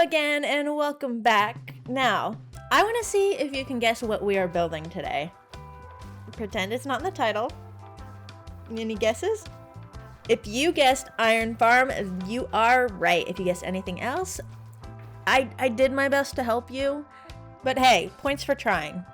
again and welcome back. Now, I want to see if you can guess what we are building today. Pretend it's not in the title. Any guesses? If you guessed iron farm, you are right. If you guessed anything else, I did my best to help you. But hey, points for trying.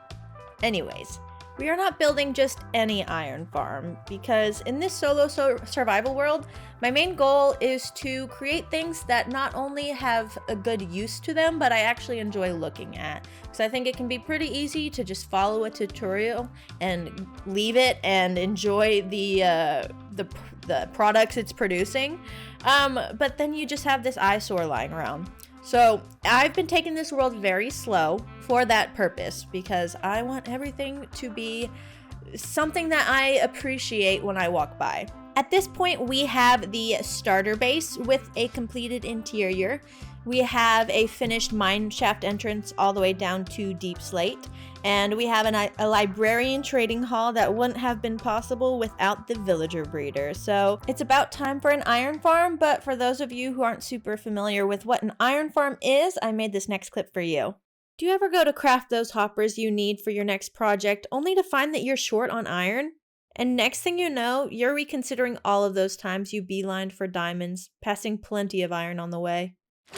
Anyways, we are not building just any iron farm, because in this solo survival world, my main goal is to create things that not only have a good use to them, but I actually enjoy looking at. Because I think it can be pretty easy to just follow a tutorial and leave it and enjoy the products it's producing. But then you just have this eyesore lying around. So I've been taking this world very slow for that purpose, because I want everything to be something that I appreciate when I walk by. At this point, we have the starter base with a completed interior. We have a finished mine shaft entrance all the way down to deep slate. And we have a librarian trading hall that wouldn't have been possible without the villager breeder. So it's about time for an iron farm, but for those of you who aren't super familiar with what an iron farm is, I made this next clip for you. Do you ever go to craft those hoppers you need for your next project only to find that you're short on iron? And next thing you know, you're reconsidering all of those times you beelined for diamonds, passing plenty of iron on the way.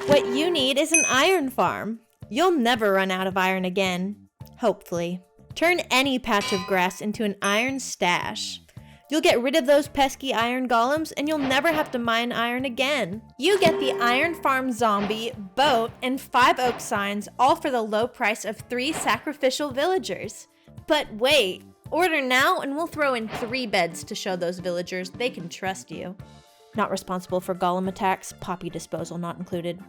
What you need is an iron farm. You'll never run out of iron again. Hopefully. Turn any patch of grass into an iron stash. You'll get rid of those pesky iron golems and you'll never have to mine iron again. You get the iron farm zombie, boat, and 5 oak signs, all for the low price of 3 sacrificial villagers. But wait, order now and we'll throw in 3 beds to show those villagers they can trust you. Not responsible for golem attacks, poppy disposal not included.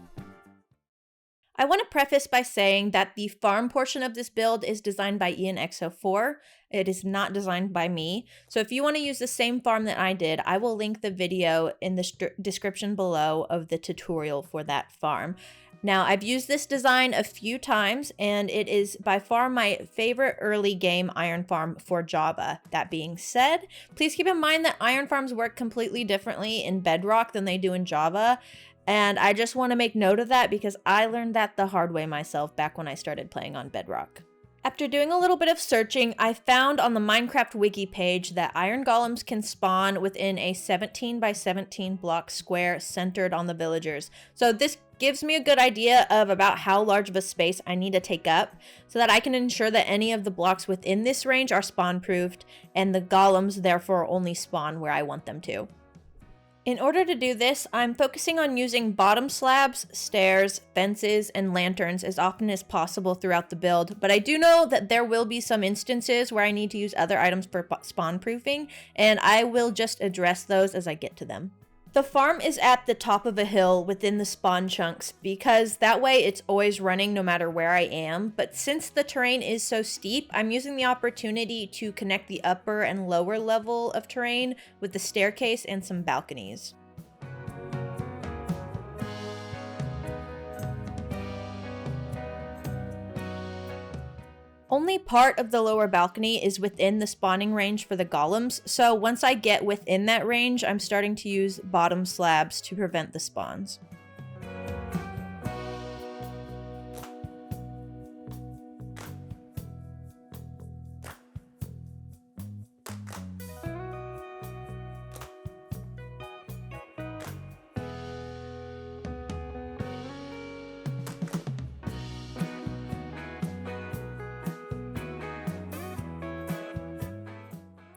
I want to preface by saying that the farm portion of this build is designed by ianxofour. It is not designed by me. So if you want to use the same farm that I did, I will link the video in the description below of the tutorial for that farm. Now, I've used this design a few times, and it is by far my favorite early game iron farm for Java. That being said, please keep in mind that iron farms work completely differently in Bedrock than they do in Java. And I just want to make note of that because I learned that the hard way myself back when I started playing on Bedrock. After doing a little bit of searching, I found on the Minecraft wiki page that iron golems can spawn within a 17 by 17 block square centered on the villagers. So this gives me a good idea of about how large of a space I need to take up so that I can ensure that any of the blocks within this range are spawn proofed and the golems therefore only spawn where I want them to. In order to do this, I'm focusing on using bottom slabs, stairs, fences, and lanterns as often as possible throughout the build, but I do know that there will be some instances where I need to use other items for spawn proofing, and I will just address those as I get to them. The farm is at the top of a hill within the spawn chunks because that way it's always running no matter where I am, but since the terrain is so steep, I'm using the opportunity to connect the upper and lower level of terrain with the staircase and some balconies. Only part of the lower balcony is within the spawning range for the golems, so once I get within that range, I'm starting to use bottom slabs to prevent the spawns.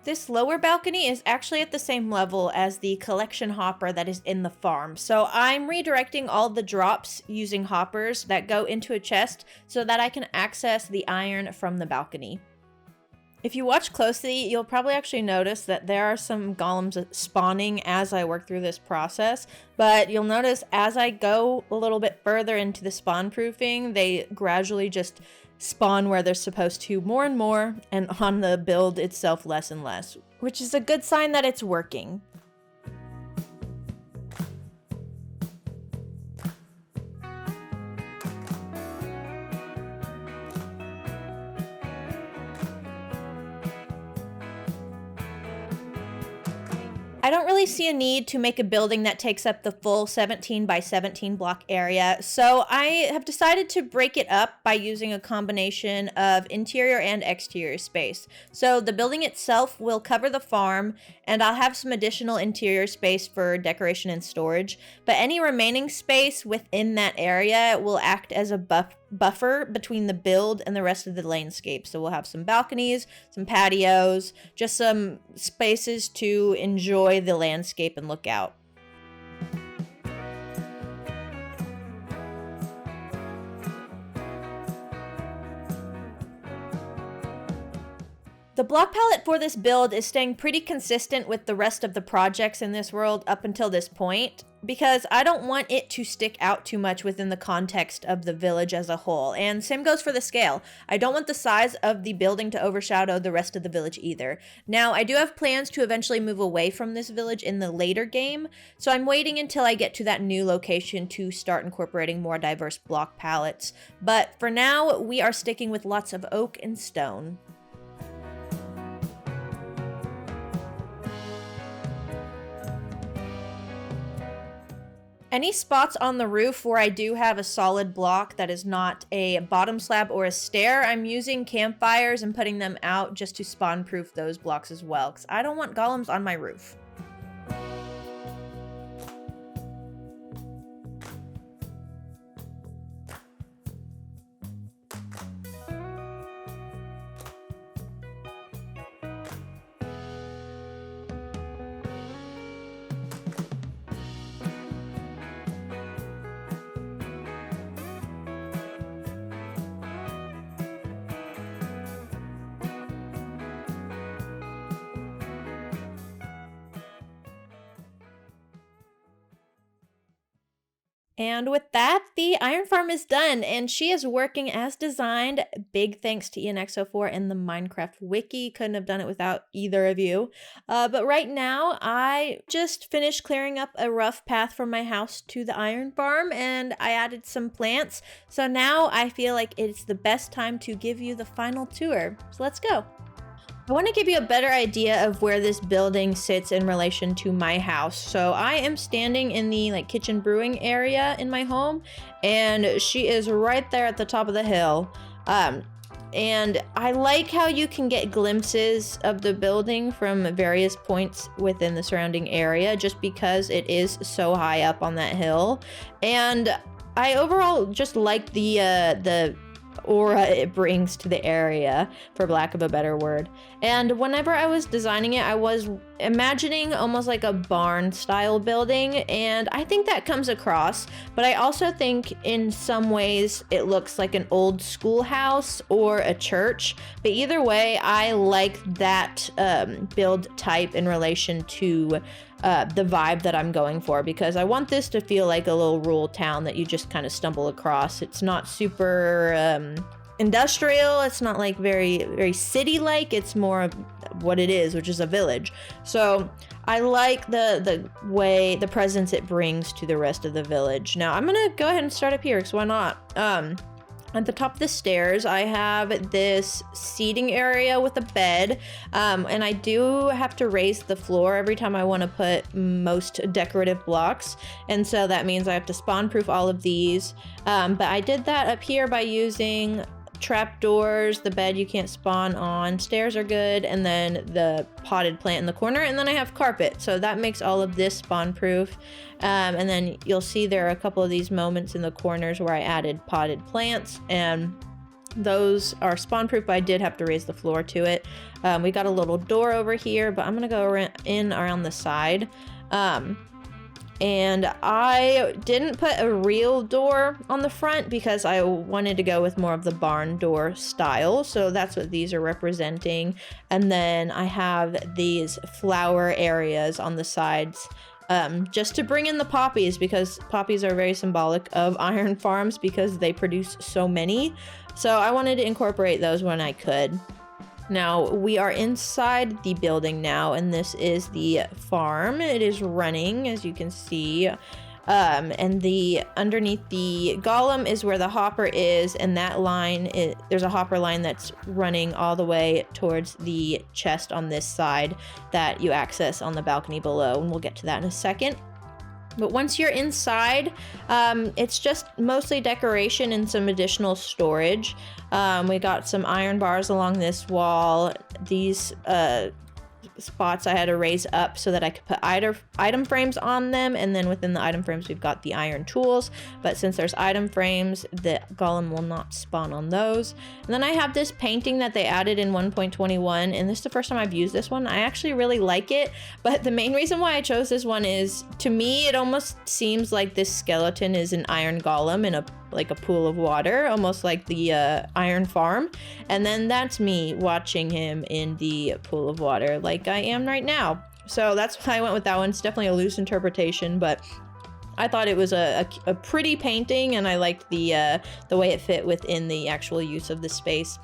This lower balcony is actually at the same level as the collection hopper that is in the farm, so I'm redirecting all the drops using hoppers that go into a chest so that I can access the iron from the balcony. If you watch closely, you'll probably actually notice that there are some golems spawning as I work through this process, but you'll notice as I go a little bit further into the spawn proofing, they gradually just spawn where they're supposed to more and more, and on the build itself less and less, which is a good sign that it's working. I don't really see a need to make a building that takes up the full 17 by 17 block area, so I have decided to break it up by using a combination of interior and exterior space. So the building itself will cover the farm, and I'll have some additional interior space for decoration and storage, but any remaining space within that area will act as a buffer between the build and the rest of the landscape. So we'll have some balconies, some patios, just some spaces to enjoy the landscape and look out. The block palette for this build is staying pretty consistent with the rest of the projects in this world up until this point, because I don't want it to stick out too much within the context of the village as a whole, and same goes for the scale. I don't want the size of the building to overshadow the rest of the village either. Now, I do have plans to eventually move away from this village in the later game, so I'm waiting until I get to that new location to start incorporating more diverse block palettes, but for now, we are sticking with lots of oak and stone. Any spots on the roof where I do have a solid block that is not a bottom slab or a stair, I'm using campfires and putting them out just to spawn proof those blocks as well, because I don't want golems on my roof. And with that, the iron farm is done, and she is working as designed. Big thanks to ianxofour and the Minecraft wiki. Couldn't have done it without either of you. But right now, I just finished clearing up a rough path from my house to the iron farm, and I added some plants. So now I feel like it's the best time to give you the final tour. So let's go. I want to give you a better idea of where this building sits in relation to my house. So I am standing in the kitchen brewing area in my home, and she is right there at the top of the hill. And I like how you can get glimpses of the building from various points within the surrounding area, just because it is so high up on that hill. And I overall just like the aura it brings to the area, for lack of a better word. And whenever I was designing it, I was imagining almost like a barn style building, and I think that comes across, but I also think in some ways it looks like an old schoolhouse or a church. But either way, I like that build type in relation to the vibe that I'm going for, because I want this to feel like a little rural town that you just kind of stumble across. It's not super industrial, it's not like very city-like, it's more of what it is, which is a village. So I like the way, the presence it brings to the rest of the village. Now I'm gonna go ahead and start up here, because why not? At the top of the stairs, I have this seating area with a bed, and I do have to raise the floor every time I want to put most decorative blocks, and so that means I have to spawn proof all of these, but I did that up here by using trapdoors. The bed you can't spawn on, stairs are good, and then the potted plant in the corner, and then I have carpet, so that makes all of this spawn proof. And then you'll see there are a couple of these moments in the corners where I added potted plants, and those are spawn proof, but I did have to raise the floor to it. We got a little door over here, but I'm gonna go around the side. And I didn't put a real door on the front because I wanted to go with more of the barn door style. So that's what these are representing. And then I have these flower areas on the sides, just to bring in the poppies, because poppies are very symbolic of iron farms because they produce so many. So I wanted to incorporate those when I could. Now, we are inside the building now, and this is the farm. It is running, as you can see. And underneath the golem is where the hopper is, and that line there's a hopper line that's running all the way towards the chest on this side that you access on the balcony below, and we'll get to that in a second. But once you're inside, it's just mostly decoration and some additional storage. We got some iron bars along this wall. These spots I had to raise up so that I could put item frames on them, and then within the item frames we've got the iron tools, but since there's item frames, the golem will not spawn on those. And then I have this painting that they added in 1.21, and this is the first time I've used this one. I actually really like it, but the main reason why I chose this one is, to me, it almost seems like this skeleton is an iron golem in a pool of water, almost like the iron farm. And then that's me watching him in the pool of water like I am right now. So that's why I went with that one. It's definitely a loose interpretation, but I thought it was a pretty painting, and I liked the way it fit within the actual use of the space.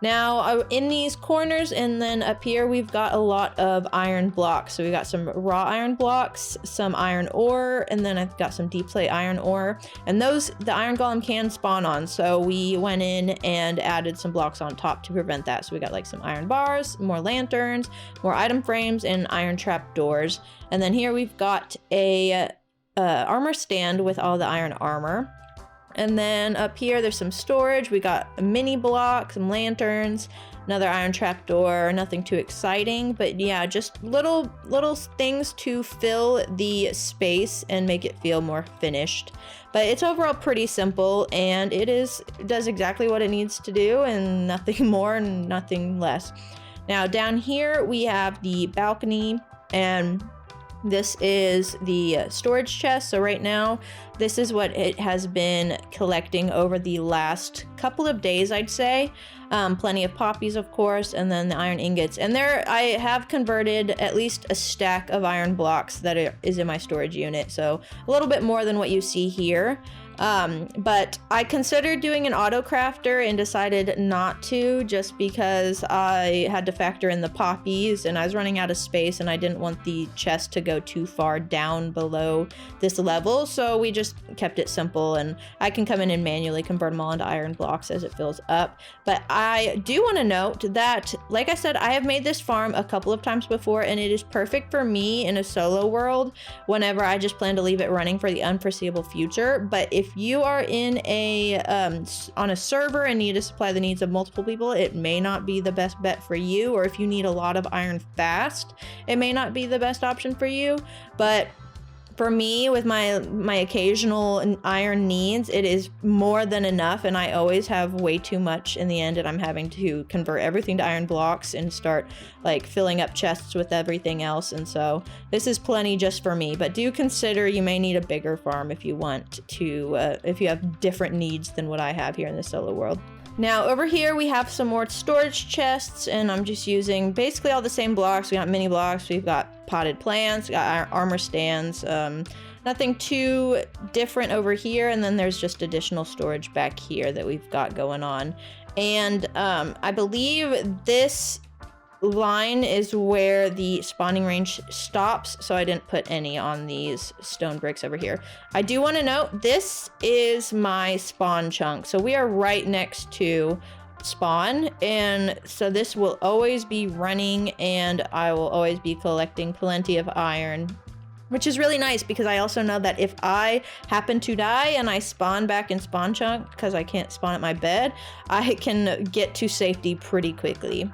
Now, in these corners and then up here, we've got a lot of iron blocks. So we got some raw iron blocks, some iron ore, and then I've got some deep slate iron ore. And those, the iron golem can spawn on. So we went in and added some blocks on top to prevent that. So we got like some iron bars, more lanterns, more item frames, and iron trap doors. And then here we've got a armor stand with all the iron armor. And then up here, there's some storage. We got a mini block, some lanterns, another iron trap door, nothing too exciting, but yeah, just little things to fill the space and make it feel more finished. But it's overall pretty simple, and it does exactly what it needs to do, and nothing more and nothing less. Now down here, we have the balcony, and this is the storage chest. So right now, this is what it has been collecting over the last couple of days, I'd say. Plenty of poppies, of course, and then the iron ingots. And there, I have converted at least a stack of iron blocks that is in my storage unit. So a little bit more than what you see here. But I considered doing an auto crafter and decided not to, just because I had to factor in the poppies and I was running out of space and I didn't want the chest to go too far down below this level. So we just kept it simple, and I can come in and manually convert them all into iron blocks as it fills up. But I do want to note that, like I said, I have made this farm a couple of times before, and it is perfect for me in a solo world whenever I just plan to leave it running for the unforeseeable future. But if you are in on a server and need to supply the needs of multiple people, it may not be the best bet for you. Or if you need a lot of iron fast, it may not be the best option for you. But for me, with my occasional iron needs, it is more than enough, and I always have way too much in the end, and I'm having to convert everything to iron blocks and start like filling up chests with everything else. And so this is plenty just for me, but do consider you may need a bigger farm if you want to, if you have different needs than what I have here in the solo world. Now over here we have some more storage chests, and I'm just using basically all the same blocks. We got mini blocks, we've got potted plants, we got armor stands, nothing too different over here. And then there's just additional storage back here that we've got going on. And I believe this line is where the spawning range stops, so I didn't put any on these stone bricks over here. I do want to note, this is my spawn chunk, so we are right next to spawn, and so this will always be running, and I will always be collecting plenty of iron, which is really nice because I also know that if I happen to die and I spawn back in spawn chunk because I can't spawn at my bed, I can get to safety pretty quickly.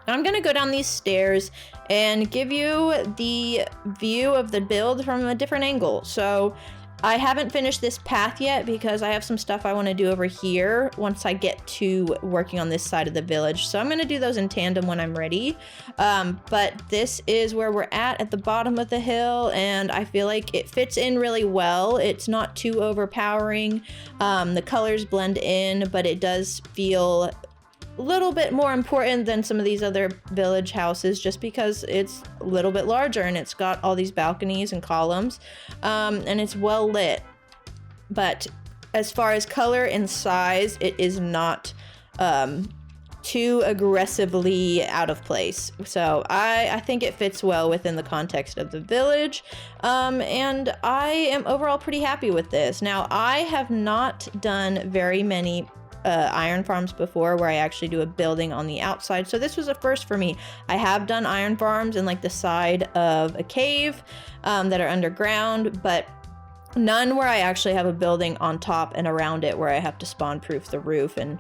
I'm gonna go down these stairs and give you the view of the build from a different angle. So I haven't finished this path yet because I have some stuff I want to do over here once I get to working on this side of the village. So I'm going to do those in tandem when I'm ready. But this is where we're at the bottom of the hill, and I feel like it fits in really well. It's not too overpowering. The colors blend in, but it does feel a little bit more important than some of these other village houses just because it's a little bit larger and it's got all these balconies and columns, and it's well lit. But as far as color and size, it is not too aggressively out of place. So I think it fits well within the context of the village, and I am overall pretty happy with this. Now, I have not done very many iron farms before where I actually do a building on the outside, so this was a first for me. I have done iron farms in like the side of a cave that are underground, but none where I actually have a building on top and around it where I have to spawn proof the roof and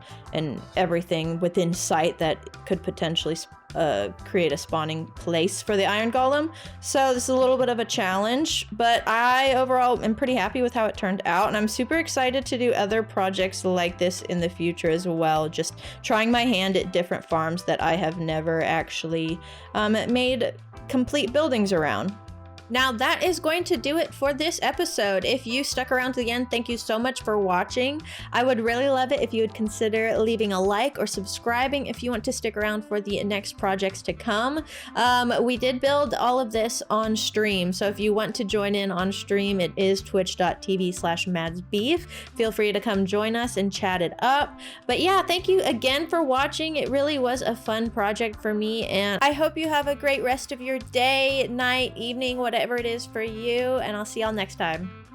everything within sight that could potentially create a spawning place for the iron golem. So this is a little bit of a challenge, but I overall am pretty happy with how it turned out, and I'm super excited to do other projects like this in the future as well, just trying my hand at different farms that I have never actually made complete buildings around. Now that is going to do it for this episode. If you stuck around to the end, thank you so much for watching. I would really love it if you would consider leaving a like or subscribing if you want to stick around for the next projects to come. We did build all of this on stream, so if you want to join in on stream, it is twitch.tv/madsbeef. Feel free to come join us and chat it up. But yeah, thank you again for watching. It really was a fun project for me, and I hope you have a great rest of your day, night, evening, whatever it is for you, and I'll see y'all next time.